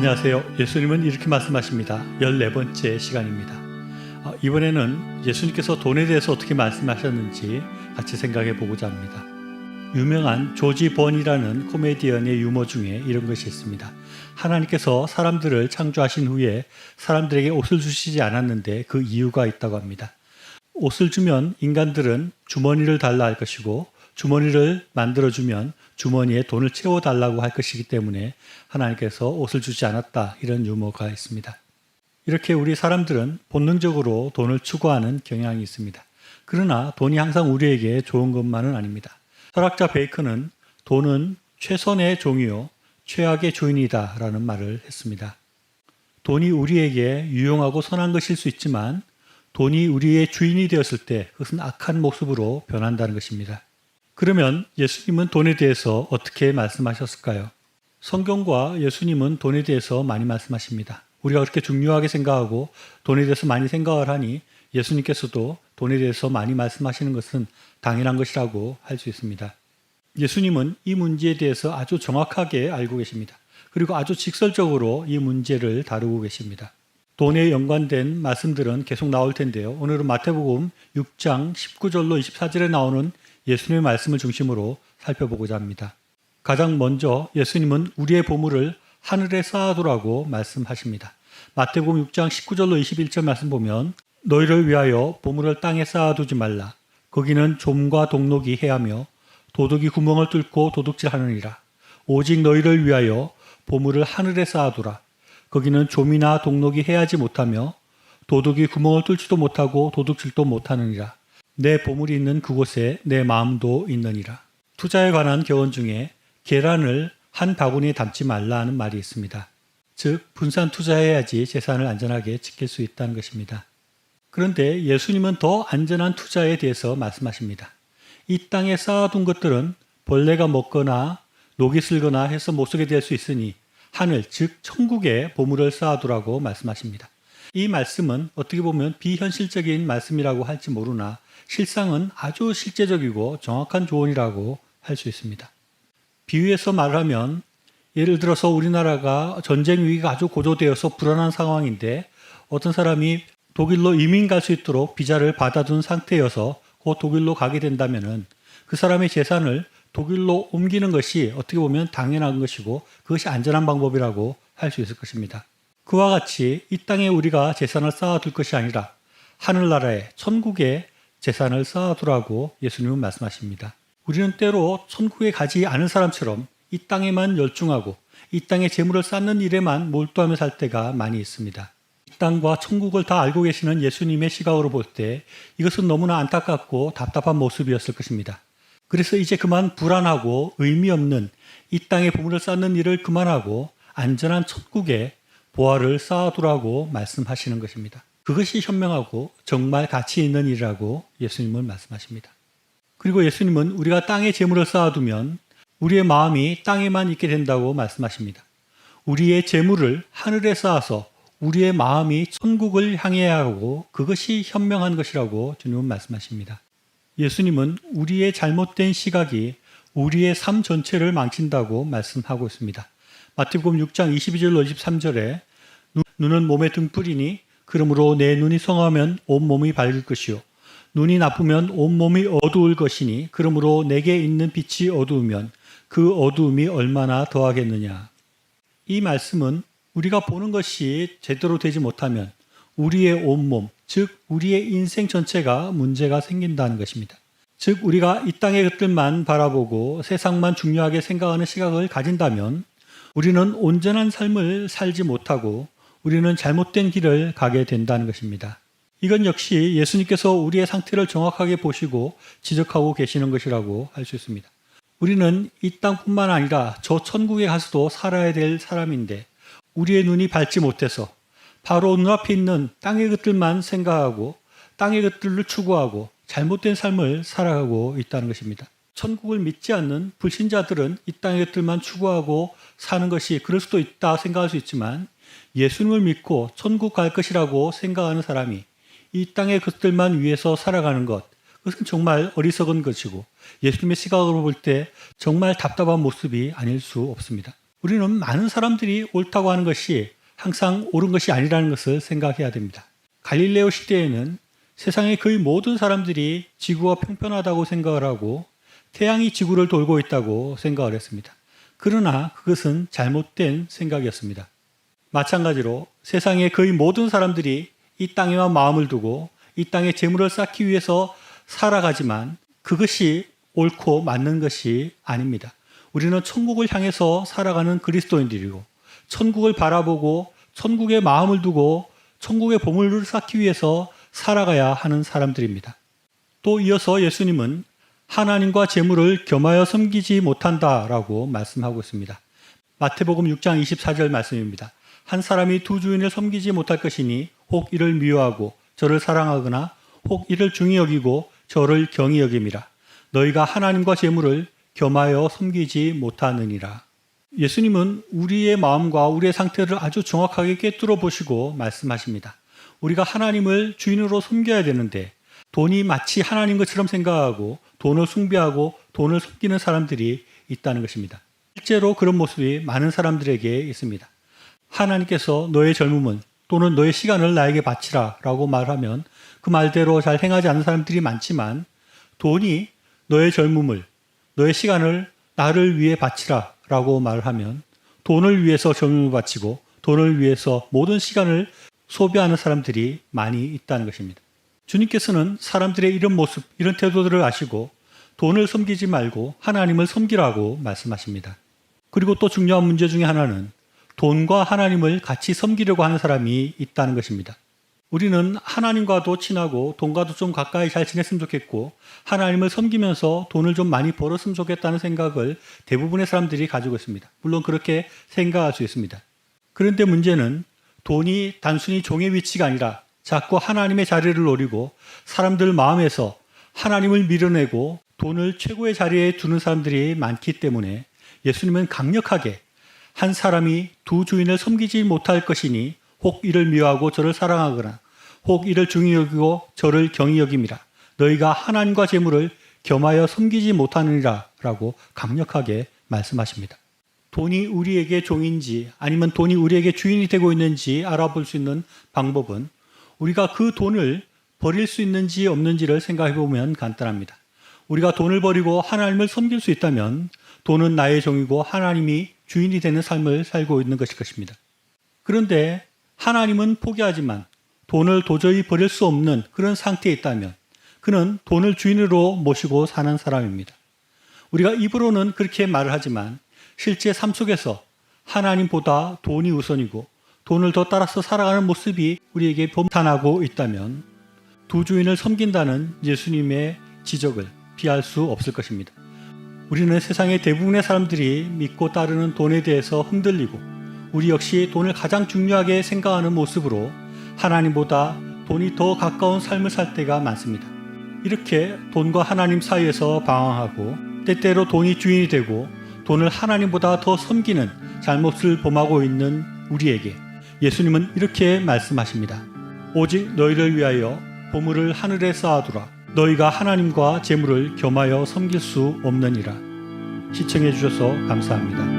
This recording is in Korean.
안녕하세요. 예수님은 이렇게 말씀하십니다. 14번째 시간입니다. 이번에는 예수님께서 돈에 대해서 어떻게 말씀하셨는지 같이 생각해 보고자 합니다. 유명한 조지 번이라는 코미디언의 유머 중에 이런 것이 있습니다. 하나님께서 사람들을 창조하신 후에 사람들에게 옷을 주시지 않았는데 그 이유가 있다고 합니다. 옷을 주면 인간들은 주머니를 달라 할 것이고 주머니를 만들어주면 주머니에 돈을 채워달라고 할 것이기 때문에 하나님께서 옷을 주지 않았다, 이런 유머가 있습니다. 이렇게 우리 사람들은 본능적으로 돈을 추구하는 경향이 있습니다. 그러나 돈이 항상 우리에게 좋은 것만은 아닙니다. 철학자 베이컨은 돈은 최선의 종이요 최악의 주인이다 라는 말을 했습니다. 돈이 우리에게 유용하고 선한 것일 수 있지만 돈이 우리의 주인이 되었을 때 그것은 악한 모습으로 변한다는 것입니다. 그러면 예수님은 돈에 대해서 어떻게 말씀하셨을까요? 성경과 예수님은 돈에 대해서 많이 말씀하십니다. 우리가 그렇게 중요하게 생각하고 돈에 대해서 많이 생각을 하니 예수님께서도 돈에 대해서 많이 말씀하시는 것은 당연한 것이라고 할 수 있습니다. 예수님은 이 문제에 대해서 아주 정확하게 알고 계십니다. 그리고 아주 직설적으로 이 문제를 다루고 계십니다. 돈에 연관된 말씀들은 계속 나올 텐데요. 오늘은 마태복음 6장 19절로 24절에 나오는 예수님의 말씀을 중심으로 살펴보고자 합니다. 가장 먼저 예수님은 우리의 보물을 하늘에 쌓아두라고 말씀하십니다. 마태복음 6장 19절로 21절 말씀 보면 너희를 위하여 보물을 땅에 쌓아두지 말라. 거기는 좀과 동록이 해하며 도둑이 구멍을 뚫고 도둑질하느니라. 오직 너희를 위하여 보물을 하늘에 쌓아두라. 거기는 좀이나 동록이 해하지 못하며 도둑이 구멍을 뚫지도 못하고 도둑질도 못하느니라. 내 보물이 있는 그곳에 내 마음도 있느니라. 투자에 관한 교훈 중에 계란을 한 바구니에 담지 말라는 말이 있습니다. 즉 분산 투자해야지 재산을 안전하게 지킬 수 있다는 것입니다. 그런데 예수님은 더 안전한 투자에 대해서 말씀하십니다. 이 땅에 쌓아둔 것들은 벌레가 먹거나 녹이 슬거나 해서 못 쓰게 될 수 있으니 하늘, 즉 천국에 보물을 쌓아두라고 말씀하십니다. 이 말씀은 어떻게 보면 비현실적인 말씀이라고 할지 모르나 실상은 아주 실제적이고 정확한 조언이라고 할 수 있습니다. 비유해서 말하면 예를 들어서 우리나라가 전쟁 위기가 아주 고조되어서 불안한 상황인데 어떤 사람이 독일로 이민 갈 수 있도록 비자를 받아둔 상태여서 그 독일로 가게 된다면 그 사람의 재산을 독일로 옮기는 것이 어떻게 보면 당연한 것이고 그것이 안전한 방법이라고 할 수 있을 것입니다. 그와 같이 이 땅에 우리가 재산을 쌓아둘 것이 아니라 하늘나라에 천국에 재산을 쌓아두라고 예수님은 말씀하십니다. 우리는 때로 천국에 가지 않은 사람처럼 이 땅에만 열중하고 이 땅에 재물을 쌓는 일에만 몰두하며 살 때가 많이 있습니다. 이 땅과 천국을 다 알고 계시는 예수님의 시각으로 볼 때 이것은 너무나 안타깝고 답답한 모습이었을 것입니다. 그래서 이제 그만 불안하고 의미 없는 이 땅에 보물을 쌓는 일을 그만하고 안전한 천국에 보화를 쌓아두라고 말씀하시는 것입니다. 그것이 현명하고 정말 가치 있는 일이라고 예수님은 말씀하십니다. 그리고 예수님은 우리가 땅에 재물을 쌓아두면 우리의 마음이 땅에만 있게 된다고 말씀하십니다. 우리의 재물을 하늘에 쌓아서 우리의 마음이 천국을 향해야 하고 그것이 현명한 것이라고 주님은 말씀하십니다. 예수님은 우리의 잘못된 시각이 우리의 삶 전체를 망친다고 말씀하고 있습니다. 마태복음 6장 22절로 23절에 눈은 몸의 등불이니 그러므로 내 눈이 성하면 온몸이 밝을 것이요 눈이 나쁘면 온몸이 어두울 것이니 그러므로 내게 있는 빛이 어두우면 그 어두움이 얼마나 더하겠느냐. 이 말씀은 우리가 보는 것이 제대로 되지 못하면 우리의 온몸, 즉 우리의 인생 전체가 문제가 생긴다는 것입니다. 즉 우리가 이 땅의 것들만 바라보고 세상만 중요하게 생각하는 시각을 가진다면 우리는 온전한 삶을 살지 못하고 우리는 잘못된 길을 가게 된다는 것입니다. 이건 역시 예수님께서 우리의 상태를 정확하게 보시고 지적하고 계시는 것이라고 할 수 있습니다. 우리는 이 땅뿐만 아니라 저 천국에 가서도 살아야 될 사람인데 우리의 눈이 밝지 못해서 바로 눈앞에 있는 땅의 것들만 생각하고 땅의 것들을 추구하고 잘못된 삶을 살아가고 있다는 것입니다. 천국을 믿지 않는 불신자들은 이 땅의 것들만 추구하고 사는 것이 그럴 수도 있다 생각할 수 있지만 예수님을 믿고 천국 갈 것이라고 생각하는 사람이 이 땅의 것들만 위해서 살아가는 것, 그것은 정말 어리석은 것이고 예수님의 시각으로 볼 때 정말 답답한 모습이 아닐 수 없습니다. 우리는 많은 사람들이 옳다고 하는 것이 항상 옳은 것이 아니라는 것을 생각해야 됩니다. 갈릴레오 시대에는 세상의 거의 모든 사람들이 지구가 평평하다고 생각을 하고 태양이 지구를 돌고 있다고 생각을 했습니다. 그러나 그것은 잘못된 생각이었습니다. 마찬가지로 세상의 거의 모든 사람들이 이 땅에만 마음을 두고 이 땅에 재물을 쌓기 위해서 살아가지만 그것이 옳고 맞는 것이 아닙니다. 우리는 천국을 향해서 살아가는 그리스도인들이고 천국을 바라보고 천국에 마음을 두고 천국의 보물을 쌓기 위해서 살아가야 하는 사람들입니다. 또 이어서 예수님은 하나님과 재물을 겸하여 섬기지 못한다라고 말씀하고 있습니다. 마태복음 6장 24절 말씀입니다. 한 사람이 두 주인을 섬기지 못할 것이니 혹 이를 미워하고 저를 사랑하거나 혹 이를 중히 여기고 저를 경히 여김이라. 너희가 하나님과 재물을 겸하여 섬기지 못하느니라. 예수님은 우리의 마음과 우리의 상태를 아주 정확하게 꿰뚫어 보시고 말씀하십니다. 우리가 하나님을 주인으로 섬겨야 되는데 돈이 마치 하나님 것처럼 생각하고 돈을 숭배하고 돈을 섬기는 사람들이 있다는 것입니다. 실제로 그런 모습이 많은 사람들에게 있습니다. 하나님께서 너의 젊음은 또는 너의 시간을 나에게 바치라 라고 말하면 그 말대로 잘 행하지 않는 사람들이 많지만 돈이 너의 젊음을, 너의 시간을 나를 위해 바치라 라고 말하면 돈을 위해서 젊음을 바치고 돈을 위해서 모든 시간을 소비하는 사람들이 많이 있다는 것입니다. 주님께서는 사람들의 이런 모습, 이런 태도들을 아시고 돈을 섬기지 말고 하나님을 섬기라고 말씀하십니다. 그리고 또 중요한 문제 중에 하나는 돈과 하나님을 같이 섬기려고 하는 사람이 있다는 것입니다. 우리는 하나님과도 친하고 돈과도 좀 가까이 잘 지냈으면 좋겠고 하나님을 섬기면서 돈을 좀 많이 벌었으면 좋겠다는 생각을 대부분의 사람들이 가지고 있습니다. 물론 그렇게 생각할 수 있습니다. 그런데 문제는 돈이 단순히 종의 위치가 아니라 자꾸 하나님의 자리를 노리고 사람들 마음에서 하나님을 밀어내고 돈을 최고의 자리에 두는 사람들이 많기 때문에 예수님은 강력하게 한 사람이 두 주인을 섬기지 못할 것이니 혹 이를 미워하고 저를 사랑하거나 혹 이를 중히 여기고 저를 경히 여김이라. 너희가 하나님과 재물을 겸하여 섬기지 못하느니라 라고 강력하게 말씀하십니다. 돈이 우리에게 종인지 아니면 돈이 우리에게 주인이 되고 있는지 알아볼 수 있는 방법은 우리가 그 돈을 버릴 수 있는지 없는지를 생각해 보면 간단합니다. 우리가 돈을 버리고 하나님을 섬길 수 있다면 돈은 나의 종이고 하나님이 주인이 되는 삶을 살고 있는 것일 것입니다. 그런데 하나님은 포기하지만 돈을 도저히 버릴 수 없는 그런 상태에 있다면 그는 돈을 주인으로 모시고 사는 사람입니다. 우리가 입으로는 그렇게 말을 하지만 실제 삶 속에서 하나님보다 돈이 우선이고 돈을 더 따라서 살아가는 모습이 우리에게 범탄하고 있다면 두 주인을 섬긴다는 예수님의 지적을 피할 수 없을 것입니다. 우리는 세상의 대부분의 사람들이 믿고 따르는 돈에 대해서 흔들리고 우리 역시 돈을 가장 중요하게 생각하는 모습으로 하나님보다 돈이 더 가까운 삶을 살 때가 많습니다. 이렇게 돈과 하나님 사이에서 방황하고 때때로 돈이 주인이 되고 돈을 하나님보다 더 섬기는 잘못을 범하고 있는 우리에게 예수님은 이렇게 말씀하십니다. 오직 너희를 위하여 보물을 하늘에 쌓아두라. 너희가 하나님과 재물을 겸하여 섬길 수 없느니라. 시청해 주셔서 감사합니다.